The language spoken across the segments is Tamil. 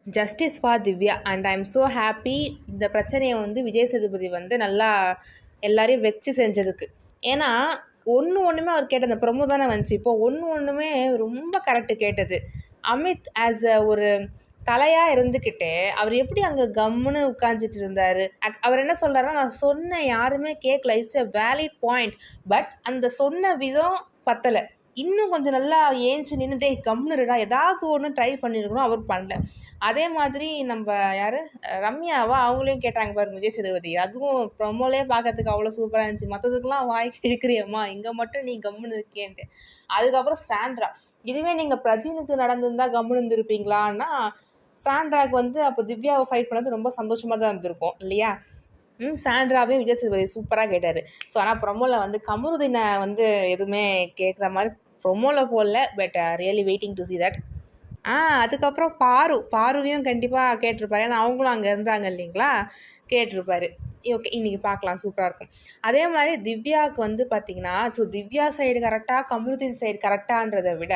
Justice for Divya and I am so happy இந்த பிரச்சனையை வந்து விஜய் சேதுபதி வந்து நல்லா எல்லாரையும் வச்சு செஞ்சதுக்கு. ஏன்னா ஒன்றுமே அவர் கேட்ட அந்த ப்ரொமோ தானே வந்துச்சு. இப்போது ஒன்றுமே ரொம்ப கரெக்டு கேட்டது. அமித் ஆஸ் அ ஒரு தலையாக இருந்துக்கிட்டு அவர் எப்படி அங்கே கம்முன்னு உட்காந்துட்டு இருந்தார். அவர் என்ன சொல்கிறாருன்னா, நான் சொன்ன யாருமே கேட்கல, it's a valid point, but அந்த சொன்ன விதம் பத்தலை, இன்னும் கொஞ்சம் நல்லா ஏஞ்சி நின்றுட்டே கம்னுடா ஏதாவது ஒன்று ட்ரை பண்ணியிருக்கணும், அவர் பண்ணல. அதே மாதிரி நம்ம யார் ரம்யாவா அவங்களையும் கேட்டாங்க பாருங்க விஜய் சேதுபதி. அதுவும் ப்ரொமோலே பார்க்கறதுக்கு அவ்வளோ சூப்பராக இருந்துச்சு. மற்றதுக்கெலாம் வாய்க்கு இழுக்கிறியம்மா, இங்கே மட்டும் நீ கம்முன்னு இருக்கேன்ட்டு. அதுக்கப்புறம் சாண்ட்ரா, இதுவே நீங்கள் பிரஜினுக்கு நடந்திருந்தால் கம்முன்னு இருந்திருப்பீங்களான்னா, சாண்ட்ராக்கு வந்து அப்போ திவ்யாவை ஃபைட் பண்ணது ரொம்ப சந்தோஷமாக தான் இருந்திருக்கும் இல்லையா? சாண்ட்ராவே விஜய் சேதுபதி சூப்பராக கேட்டார். ஸோ ஆனால் ப்ரொமோவில் வந்து கமருதீனை வந்து எதுவுமே கேட்குற மாதிரி ப்ரொமோவில் போடல. But really waiting to see that. அதுக்கப்புறம் பாருவையும் கண்டிப்பாக கேட்டிருப்பாரு. ஏன்னா அவங்களும் அங்கே இருந்தாங்க இல்லைங்களா, கேட்டிருப்பாரு. ஓகே, இன்றைக்கி பார்க்கலாம், சூப்பராக இருக்கும். அதே மாதிரி திவ்யாவுக்கு வந்து பார்த்திங்கன்னா, ஸோ திவ்யா சைடு கரெக்டாக கமருதீன் சைடு கரெக்டான்றதை விட,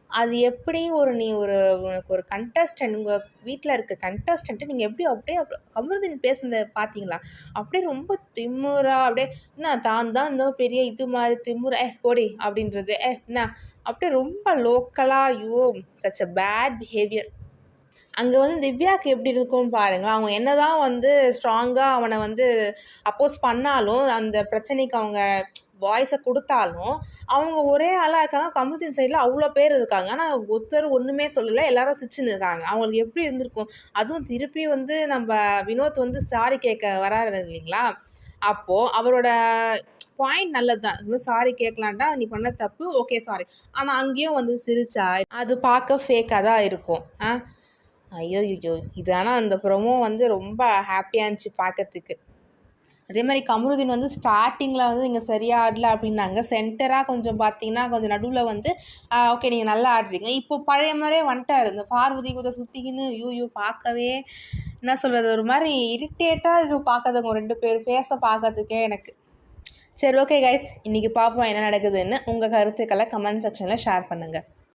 அது எப்படி உனக்கு ஒரு கண்டஸ்டன்ட், உங்கள் வீட்டில் இருக்க கண்டஸ்டன்ட்டு நீங்கள் எப்படி அப்படியே கமருதீன் பேசுனதை பார்த்தீங்களா? அப்படியே ரொம்ப திமுறா, அப்படியே என்ன தான் இந்த பெரிய இது மாதிரி திமுற போடி அப்படின்றது, என்ன அப்படியே ரொம்ப லோக்கலாக, ஐயோ சச் அ பேட் பிஹேவியர். அங்கே வந்து திவ்யாவுக்கு எப்படி இருக்கும்னு பாருங்கள். அவங்க என்ன தான் வந்து ஸ்ட்ராங்காக அவனை வந்து அப்போஸ் பண்ணாலும், அந்த பிரச்சனைக்கு அவங்க வாய்ஸை கொடுத்தாலும், அவங்க ஒரே ஆளாக இருக்காங்க. கமருதீன் சைடில் அவ்வளோ பேர் இருக்காங்க. ஆனால் ஒருத்தர் ஒன்றுமே சொல்லலை, எல்லாரும் சிரிச்சுன்னு இருக்காங்க. அவங்களுக்கு எப்படி இருந்திருக்கும்? அதுவும் திருப்பி வந்து நம்ம வினோத் வந்து சாரி கேட்க வராரு இல்லைங்களா, அப்போது அவரோட பாயிண்ட் நல்லது தான். இது மாதிரி சாரி கேட்கலான்டா, நீ பண்ண தப்பு, ஓகே சாரி. ஆனால் அங்கேயும் வந்து சிரிச்சா அது பார்க்க ஃபேக்காக தான் இருக்கும். ஐயோ, இது ஆனால் அந்த ப்ரொமோ வந்து ரொம்ப ஹாப்பியாக இருந்துச்சு பார்க்கறதுக்கு. அதே மாதிரி கமருதீன் வந்து ஸ்டார்டிங்கில் வந்து நீங்கள் சரியாக ஆடல அப்படின்னாங்க. சென்டராக கொஞ்சம் பார்த்தீங்கன்னா கொஞ்சம் நடுவில் வந்து ஓகே நீங்கள் நல்லா ஆடுறீங்க. இப்போ பழைய மாதிரியே வந்துட்டார். இந்த பார்வதி கூட சுற்றிக்கின்னு ஐயோ பார்க்கவே என்ன சொல்கிறது, ஒரு மாதிரி இரிட்டேட்டாக இருக்குது பார்க்கறதுக்கு. 2 பேர் ஃபேஸை பார்க்கறதுக்கே எனக்கு. சரி, ஓகே கைஸ், இன்றைக்கி பார்ப்போம் என்ன நடக்குதுன்னு. உங்கள் கருத்துக்களை கமெண்ட் செக்ஷனில் ஷேர் பண்ணுங்கள்.